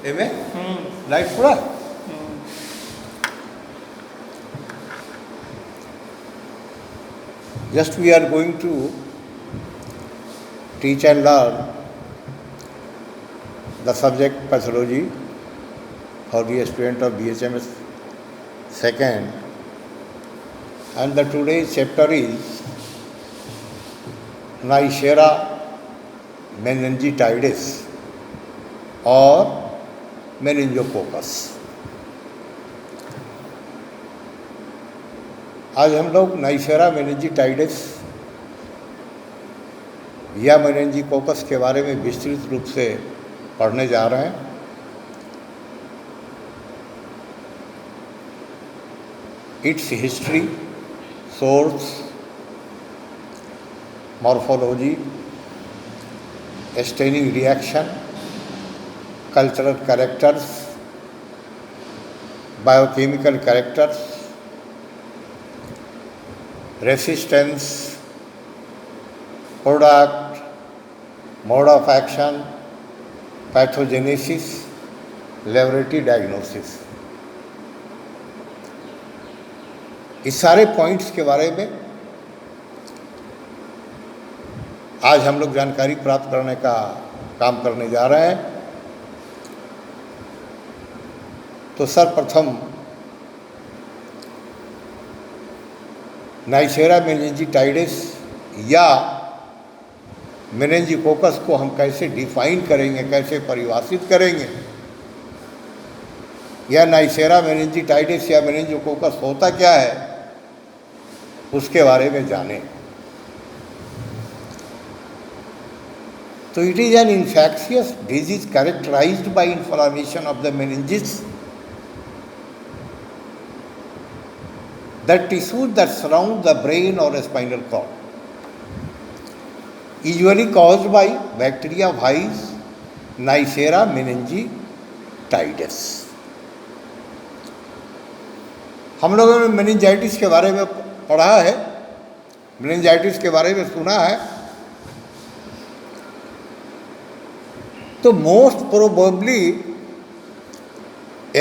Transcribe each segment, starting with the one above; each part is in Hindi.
एमे लाइट पड़ा। Just we are going to teach and learn the subject pathology for the student of BHMS second, and the today's chapter is Neisseria meningitidis or meningococcus। आज हम लोग नाइसेरा मेनिंजिटाइडिस या मेनिंजिकोकस के बारे में विस्तृत रूप से पढ़ने जा रहे हैं। It's history, source, morphology, staining reaction, cultural characters, biochemical characters, resistance, product, mode of action, pathogenesis, laboratory diagnosis, इस सारे पॉइंट्स के बारे में आज हम लोग जानकारी प्राप्त करने का काम करने जा रहे हैं। तो सर्वप्रथम नाइसेरा मेनिंजिटाइडिस या मेनिंजिकोकस को हम कैसे डिफाइन करेंगे, कैसे परिभाषित करेंगे, या नाइसेरा मेनिंजिटाइडिस या मेनिंजिकोकस होता क्या है, उसके बारे में जानें। तो it is an infectious disease characterized by inflammation of the meninges, the tissues that surround the brain or spinal cord, usually caused by bacteria viz Neisseria meningitidis। हम लोगों ने मेनिंजाइटिस के बारे में पढ़ा है, मेनिंजाइटिस के बारे में सुना है। तो मोस्ट प्रोबेबली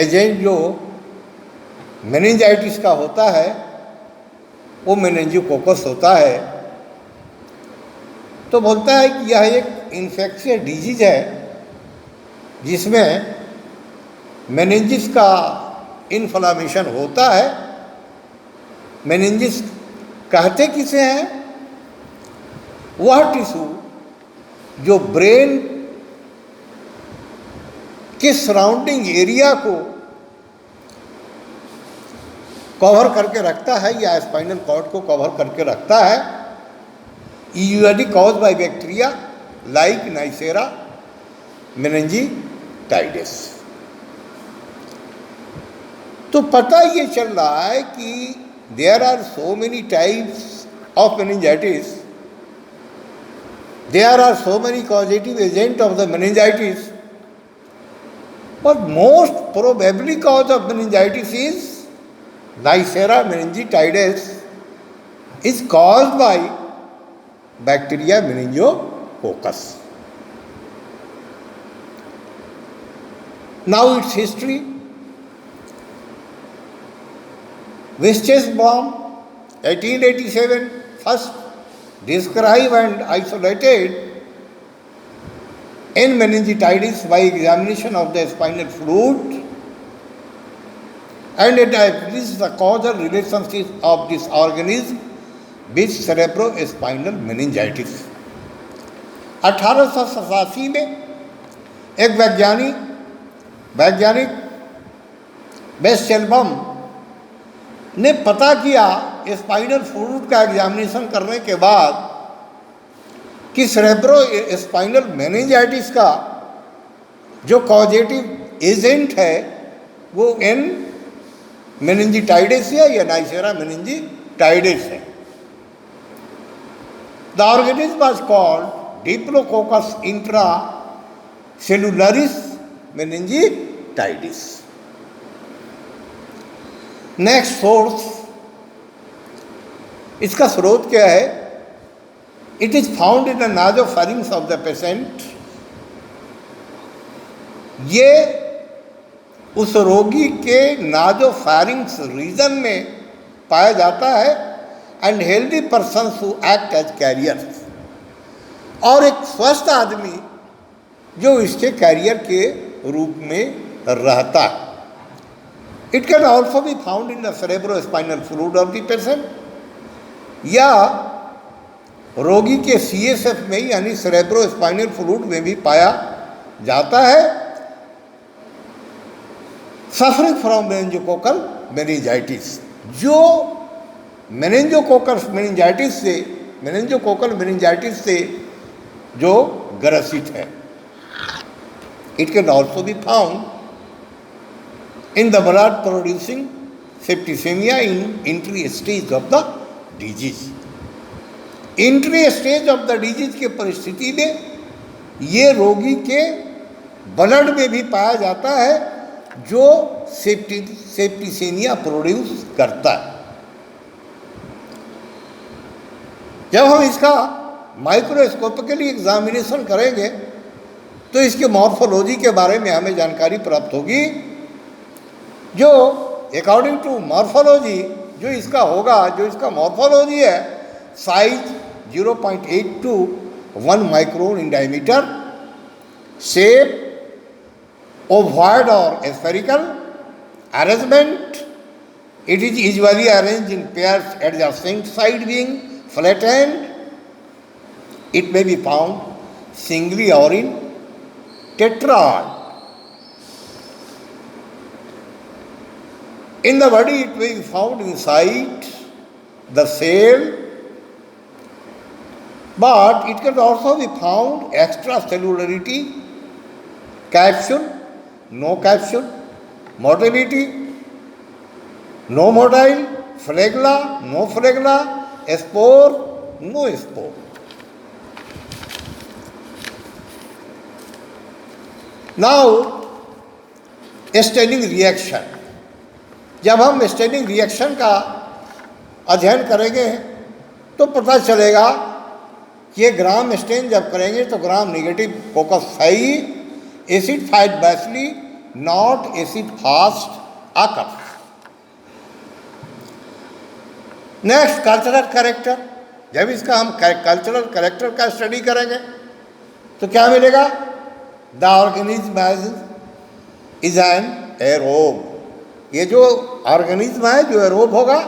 एजेंट जो मेनिंजाइटिस का होता है वो मेनिंजियोकोकस होता है। तो बोलता है कि यह एक इन्फेक्शियस डिजीज है जिसमें मेनिंजिस का इन्फ्लामेशन होता है। मेनिंजिस कहते किसे हैं? वह टिश्यू जो ब्रेन के सराउंडिंग एरिया को कवर करके रखता है या स्पाइनल कॉर्ड को कवर करके रखता है। Usually cause by bacteria like Neisseria meningitidis. तो पता ये चल रहा है कि there are so many types of meningitis, there are so many causative agent of the meningitis, but most probably cause of meningitis is Neisseria meningitidis is caused by bacteria meningococcus. Now its history. Weissenbaum, 1887, first described and isolated in meningitis by examination of the spinal fluid, and it established the causal relationship of this organism with cerebrospinal meningitis। 1887 में एक वैज्ञानिक वेस्सेलबाम ने पता किया स्पाइनल फ्लूइड का एग्जामिनेशन करने के बाद कि सेरेब्रोस्पाइनल मेनिंजाइटिस का जो कॉजेटिव एजेंट है वो एन मेनिंजिटाइडिस है या नाइसेरा मेनिंजिटाइडिस है। The organism was called diplococcus intracellularis meningitidis. Next source, इसका स्रोत क्या है? It is found in the nasopharynx of the patient. ये उस रोगी के नाजोफैरिंक्स रीजन में पाया जाता है and healthy person who act as carriers, और एक स्वस्थ आदमी जो इसके कैरियर के रूप में रहता है। It can also be found in the cerebrospinal fluid of the patient, या रोगी के CSF में यानी सेरेब्रोस्पाइनल फ्लूइड में भी पाया जाता है। सफरिंग फ्रॉम मेनिंजोकोकल मेनिंजाइटिस, जो मेनिंजोकोकल मेनिंजाइटिस से जो ग्रसित है। It can also be found in the blood producing septicaemia in entry stage of the disease. Entry stage of the disease की परिस्थिति में ये रोगी के ब्लड में भी पाया जाता है, जो सेप्टिसेमिया प्रोड्यूस करता है। जब हम इसका माइक्रोस्कोपिकली एग्जामिनेशन करेंगे तो इसके मॉर्फोलॉजी के बारे में हमें जानकारी प्राप्त होगी, जो अकॉर्डिंग टू मॉर्फोलॉजी जो इसका होगा, जो इसका मॉर्फोलॉजी है, size 0.8 to 1 micron in diameter, shape ovoid और spherical, arrangement it is usually arranged in pairs adjacent side being flattened. It may be found singly or in tetrad. In the body it may be found inside the cell, but it can also be found extracellularity, capsule, no capsule, motility, no motile, flagella, no flagella, spore, no spore. Now, staining reaction, जब हम स्टेनिंग रिएक्शन का अध्ययन करेंगे तो पता चलेगा कि ये ग्राम स्टेन जब करेंगे तो ग्राम नेगेटिव फोकस है ही, acid fast bacilli not acid fast आकर। नेक्स्ट कल्चरल कैरेक्टर, जब इसका हम कल्चरल कैरेक्टर का स्टडी करेंगे तो क्या मिलेगा? The organism is an aerobe, ये जो ऑर्गेनिज्म है जो एरोब होगा,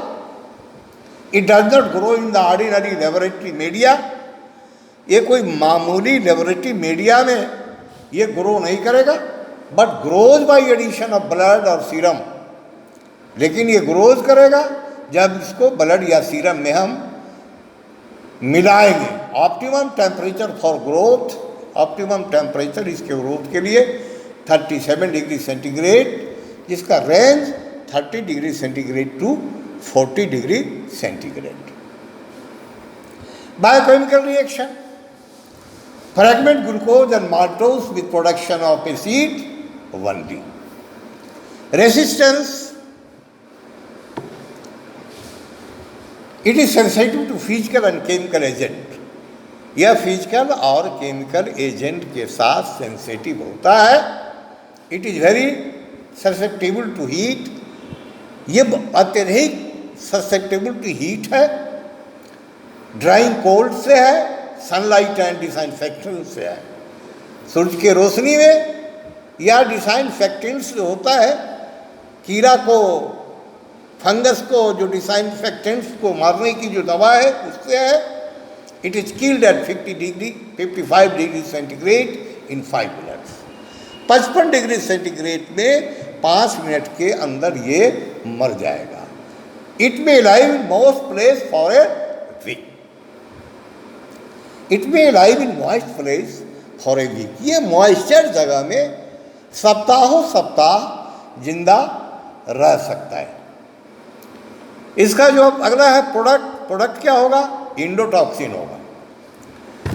it does not grow in the ordinary laboratory media, ये कोई मामूली लेबोरेटरी मीडिया में ये ग्रो नहीं करेगा, but grows by addition of blood और सीरम। लेकिन ये ग्रोज करेगा जब इसको ब्लड या सीरम में हम मिलाएंगे। Optimum temperature for growth, optimum temperature इसके ग्रोथ के लिए 37 डिग्री सेंटीग्रेड, जिसका range 30 degree centigrade to 40 degree centigrade. Biochemical reaction, fragment glucose and maltose with production of acid 1D। Resistance, it is sensitive to physical and chemical agent, यह फिजिकल और केमिकल एजेंट के साथ सेंसिटिव होता है। It is very susceptible to heat, ये अत्यधिक ससेप्टेबल टू हीट है, ड्राइंग कोल्ड से है, सनलाइट एंड डिसइंफेक्टेंट से है। सूरज की रोशनी में या डिसइंफेक्टेंट से होता है, कीड़ा को, फंगस को, जो डिसइंफेक्टेंट्स को मारने की जो दवा है उससे है। It is killed at 55 degree centigrade in 5 minutes. 55 degree centigrade में 5 मिनट के अंदर ये मर जाएगा। It may live in most place for a week, it may live in moist place for a week, ये मॉइस्चर जगह में सप्ताहों सप्ताह जिंदा रह सकता है। इसका जो अगला है प्रोडक्ट क्या होगा? इंडोटॉक्सिन होगा।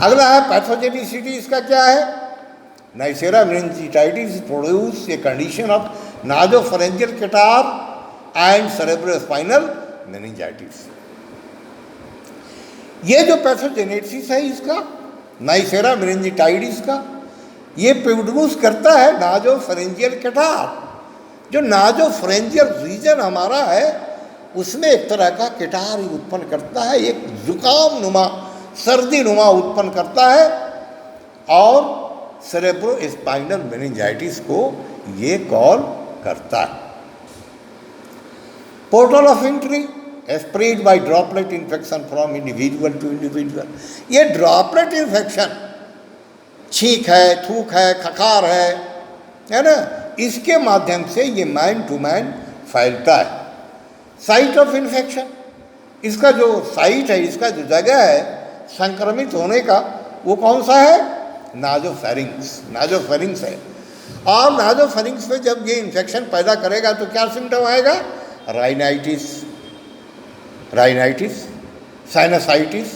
अगला है पैथोजेनिसिटी, इसका क्या है? Neisseria meningitis produce a condition of nasopharyngeal catarrh and cerebrospinal meningitis. ये जो पैथोजेनेसिस है इसका, नाइसेरा मेनिंजाइटिस का, ये प्रोड्यूस करता है नासोफैरिंजियल कैटार, जो नाजोफरेंजियल रीजन हमारा है उसमें एक तरह का किटार उत्पन्न करता है, एक जुकाम नुमा, सर्दी नुमा उत्पन्न करता है, और सेरेब्रोस्पाइनल मेनिंजाइटिस को ये कॉल करता है। Portal of entry spread by droplet infection from individual to individual. ये ड्रॉपलेट इन्फेक्शन, छींक है, थूक है, खखार है ना, इसके माध्यम से ये मैन टू मैन फैलता है। साइट ऑफ इन्फेक्शन, इसका जो साइट है, इसका जो जगह है संक्रमित होने का, वो कौन सा है? नाजोफेरिंक्स, नाजोफेरिंक्स है। और नाजोफेरिंक्स में जब ये इन्फेक्शन पैदा करेगा तो क्या सिम्टम आएगा? Rhinitis, rhinitis, sinusitis,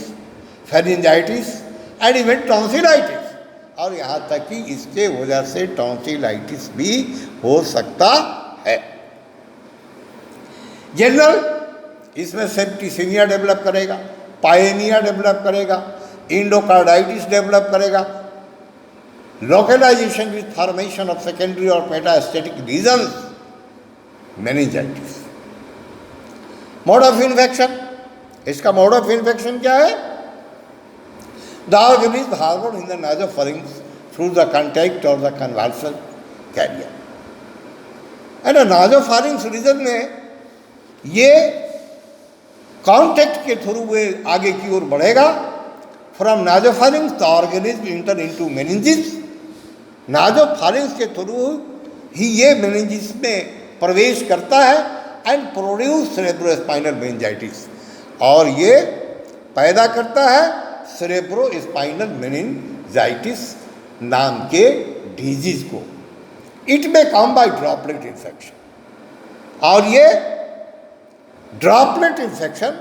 pharyngitis and even tonsillitis, और यहाँ तक कि इसके वजह से टॉन्सिलाइटिस भी हो सकता है। जनरल इसमें सेप्टिसीमिया डेवलप करेगा, पायनिया डेवलप करेगा, इंडोकार्डाइटिस डेवलप करेगा, localisation with formation of secondary और metastatic regions, meningitis. Mode of infection, इसका मोड ऑफ इन्फेक्शन क्या है? The organism harboured in the nasopharynx through the contact और the convulsion carrier. And nasopharynx region में ये कांटेक्ट के थ्रू वे आगे की ओर बढ़ेगा। From nasopharynx the organism enter into meninges, nasopharynx के थ्रू ही ये मेनिंजिस में प्रवेश करता है एंड प्रोड्यूस सेरेब्रोस्पाइनल मेनिंजाइटिस, और ये पैदा करता है सेरेब्रोस्पाइनल मेनिंजाइटिस नाम के डिजीज को। इट में कम बाय ड्रॉपलेट इन्फेक्शन, और ये ड्रॉपलेट इन्फेक्शन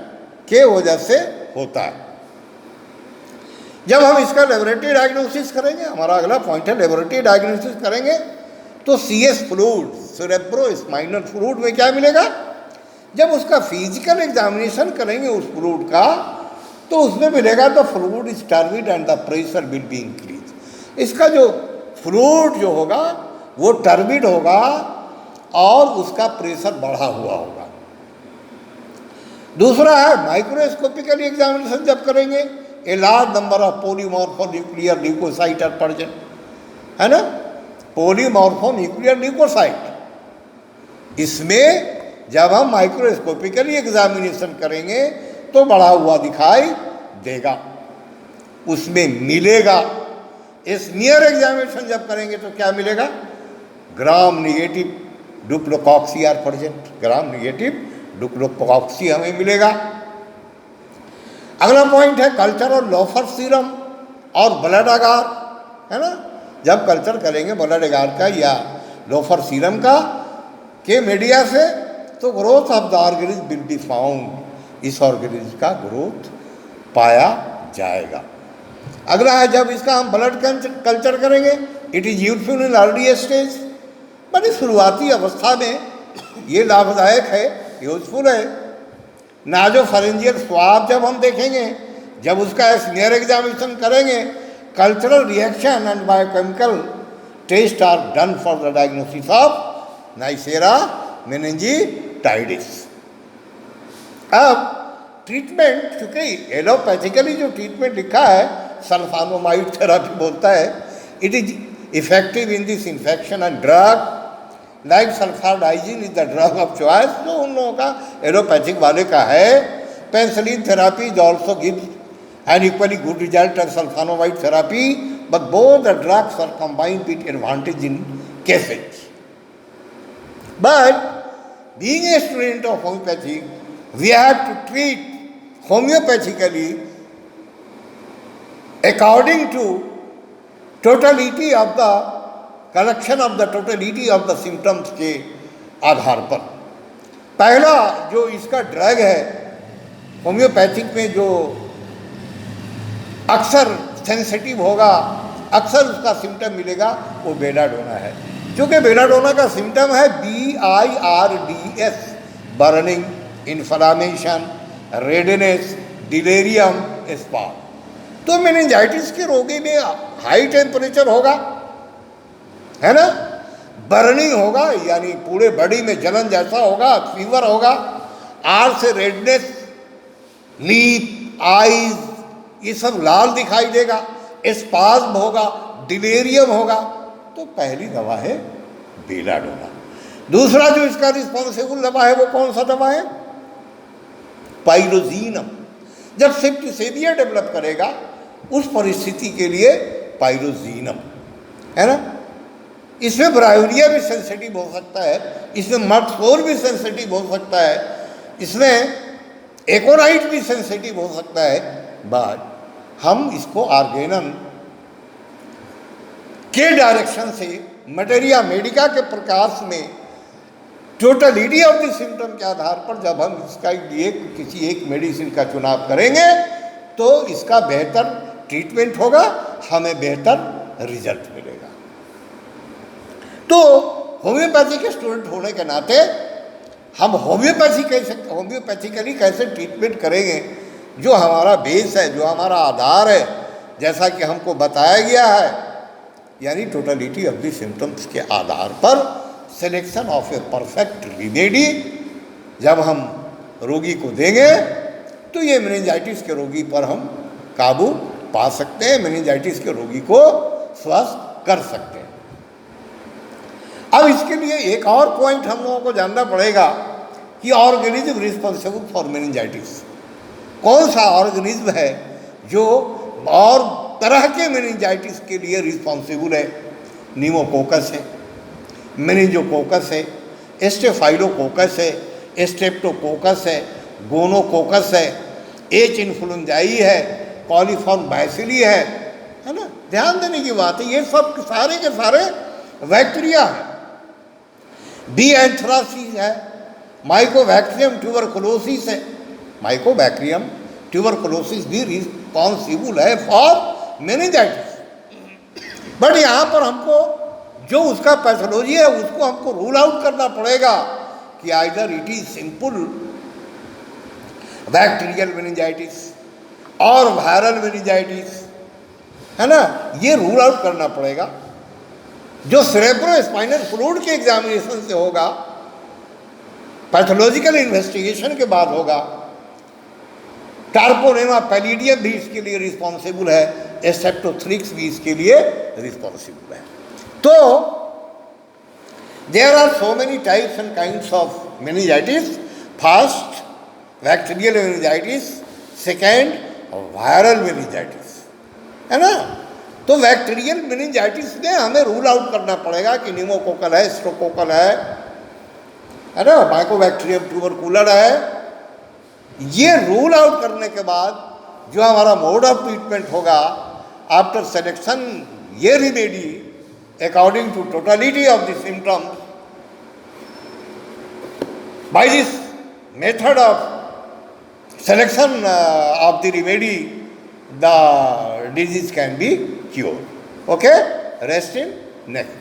के वजह से होता है। जब हम इसका लेबोरेटरी डायग्नोसिस करेंगे, हमारा अगला पॉइंट है लेबोरेटरी डायग्नोसिस करेंगे, तो CS फ्लूइड, सेरेब्रोस्पाइनल फ्लूइड में क्या मिलेगा? जब उसका फिजिकल एग्जामिनेशन करेंगे उस फ्लूइड का, तो उसमें मिलेगा the fluid is turbid and the pressure will be increase. इसका जो फ्लूइड जो होगा वो टर्बिड होगा और उसका प्रेशर बढ़ा हुआ होगा। दूसरा है माइक्रोस्कोपिकली एग्जामिनेशन जब करेंगे, a large number of polymorphonuclear leukocyte are present, है ना, पॉलीमॉर्फोन्यूक्लियर ल्यूकोसाइट। इसमें जब हम माइक्रोस्कोपिकली एग्जामिनेशन करेंगे तो बढ़ा हुआ दिखाई देगा, उसमें मिलेगा। स्मीयर एग्जामिनेशन जब करेंगे तो क्या मिलेगा? Gram negative diplococci are present, gram negative diplococci हमें मिलेगा। अगला पॉइंट है कल्चर और लोफर सीरम और ब्लड अगार, है ना। जब कल्चर करेंगे ब्लड अगार का या लोफर सीरम का के मीडिया से, तो growth of the organism will be found, इस ऑर्गेनिज्म का ग्रोथ पाया जाएगा। अगला है जब इसका हम ब्लड कल्चर करेंगे, it is useful in early stage, बड़ी शुरुआती अवस्था में ये लाभदायक है, यूजफुल है। नाजोफेरेंजियल स्वाब जब हम देखेंगे, जब उसका स्मीयर एग्जामिनेशन करेंगे, cultural reaction and biochemical test are done for the diagnosis of Neisseria meningitis. अब ट्रीटमेंट, चूंकि एलोपैथिकली जो ट्रीटमेंट लिखा है सल्फानोमाइड थेरेपी बोलता है, it is effective in this infection and drug like sulfadiazine is the drug of choice, जो उन लोगों का एलोपैथिक वाले का है। Penicillin therapy is also gives an equally good result as sulphonamide therapy, but both the drugs are combined with advantage in cases. But being a student of homeopathy, we have to treat homeopathically according to totality of the collection of the totality of the symptoms के आधार पर। पहला जो इसका ड्रग है होम्योपैथिक में, जो अक्सर सेंसिटिव होगा, अक्सर उसका सिम्टम मिलेगा, वो बेलाडोना है। क्योंकि बेलाडोना का सिम्टम है BIRDS, burning, inflammation, redness, delirium, spot. तो मेनिंजाइटिस के रोगी में हाई टेम्परेचर होगा, है ना, बर्निंग होगा, यानी पूरे बॉडी में जलन जैसा होगा, फीवर होगा, आर से रेडनेस, लीप, आईज, ये सब लाल दिखाई देगा, स्पाज्म होगा, डिलेरियम होगा, तो पहली दवा है बेलाडोना। दूसरा जो इसका रिस्पॉन्सिबल दवा है वो कौन सा दवा है? पाइरोजीनम। जब सेप्टिसेमिया डेवलप करेगा उस परिस्थिति के लिए पाइरोजीनम, है ना। इसमें ब्रायोनिया भी सेंसिटिव हो सकता है, इसमें मर्कसोर भी सेंसिटिव हो सकता है, इसमें एकोनाइट भी सेंसिटिव हो सकता है। बट हम इसको आर्गेनम के डायरेक्शन से मटेरिया मेडिका के प्रकाश में टोटलिटी ऑफ द सिम्टम के आधार पर जब हम इसका लिए किसी एक मेडिसिन का चुनाव करेंगे तो इसका बेहतर ट्रीटमेंट होगा, हमें बेहतर रिजल्ट मिलेगा। तो होम्योपैथी के स्टूडेंट होने के नाते हम होम्योपैथिकली कैसे ट्रीटमेंट करेंगे, जो हमारा बेस है, जो हमारा आधार है, जैसा कि हमको बताया गया है, यानी टोटलिटी ऑफ द सिम्टम्स के आधार पर selection of a perfect remedy जब हम रोगी को देंगे तो ये मेनिंजाइटिस के रोगी पर हम काबू पा सकते हैं, मेनिंजाइटिस के रोगी को स्वस्थ कर सकते हैं। अब इसके लिए एक और पॉइंट हम लोगों को जानना पड़ेगा कि ऑर्गेनिज्म रिस्पॉन्सिबल फॉर मेनिंजाइटिस, कौन सा ऑर्गेनिज्म है जो और तरह के मेनिंजाइटिस के लिए रिस्पॉन्सिबल है। न्यूमोकोकस है, मेनिंजोकोकस है, स्टेफाइलोकोकस है, स्ट्रेप्टोकोकस है, गोनोकोकस है, एच इन्फ्लुएंजाई है, कॉलीफॉर्म बैसिली है ना। ध्यान देने की बात है, ये सब सारे के सारे बैक्टीरिया हैं। बी एंथ्रासिस है, माइकोबैक्टीरियम ट्यूबरकुलोसिस है, माइकोबैक्टीरियम ट्यूबरकुलोसिस भी रिस्पॉन्सिबल है फॉर मेनिंजाइटिस। बट यहाँ पर हमको जो उसका पैथोलॉजी है उसको हमको रूल आउट करना पड़ेगा कि either it is simple bacterial meningitis और वायरल मेनिंजाइटिस, है ना। ये रूल आउट करना पड़ेगा, जो सेरेब्रोस्पाइनल फ्लूइड के एग्जामिनेशन से होगा, पैथोलॉजिकल इन्वेस्टिगेशन के बाद होगा। टार्पोनेमा पैलिडियम भी इसके लिए रिस्पॉन्सिबल है, एसेप्टोथ्रिक्स भी इसके लिए रिस्पॉन्सिबल है। तो there are so many types and kinds of meningitis. First bacterial meningitis, second viral meningitis, है ना। तो बैक्टीरियल मेनिंजाइटिस में हमें रूल आउट करना पड़ेगा कि न्यूमोकोकल है, स्ट्रेप्टोकोकल है ना, माइकोबैक्टीरियम ट्यूबरकुलर है। ये रूल आउट करने के बाद जो हमारा मोड ऑफ ट्रीटमेंट होगा आफ्टर सिलेक्शन ये remedy according to totality of the symptoms, by this method of selection of the remedy, the disease can be cured. Okay, rest in next.